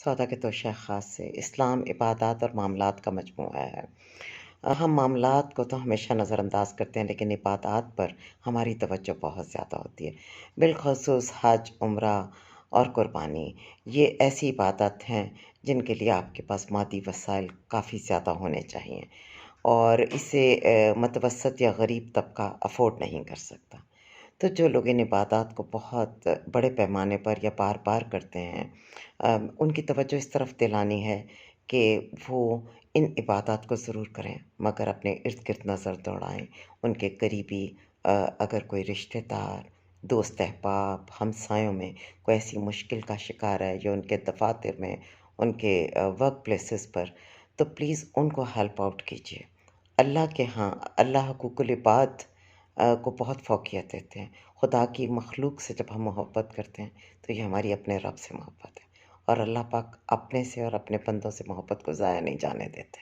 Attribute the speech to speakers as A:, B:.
A: سودا کے توشہ خاص سے اسلام عبادات اور معاملات کا مجموعہ ہے۔ ہم معاملات کو تو ہمیشہ نظر انداز کرتے ہیں لیکن عبادات پر ہماری توجہ بہت زیادہ ہوتی ہے، بالخصوص حج، عمرہ اور قربانی۔ یہ ایسی عبادت ہیں جن کے لیے آپ کے پاس مادی وسائل کافی زیادہ ہونے چاہئیں اور اسے متوسط یا غریب طبقہ افورڈ نہیں کر سکتا۔ تو جو لوگ ان عبادات کو بہت بڑے پیمانے پر یا بار بار کرتے ہیں، ان کی توجہ اس طرف دلانی ہے کہ وہ ان عبادات کو ضرور کریں، مگر اپنے ارد گرد نظر دوڑائیں۔ ان کے قریبی اگر کوئی رشتہ دار، دوست احباب، ہمسایوں میں کوئی ایسی مشکل کا شکار ہے یا ان کے دفاتر میں، ان کے ورک پلیسز پر، تو پلیز ان کو ہیلپ آؤٹ کیجیے۔ اللہ کے ہاں اللہ حقوق العباد کو بہت فوقیت دیتے ہیں۔ خدا کی مخلوق سے جب ہم محبت کرتے ہیں تو یہ ہماری اپنے رب سے محبت ہے، اور اللہ پاک اپنے سے اور اپنے بندوں سے محبت کو ضائع نہیں جانے دیتے۔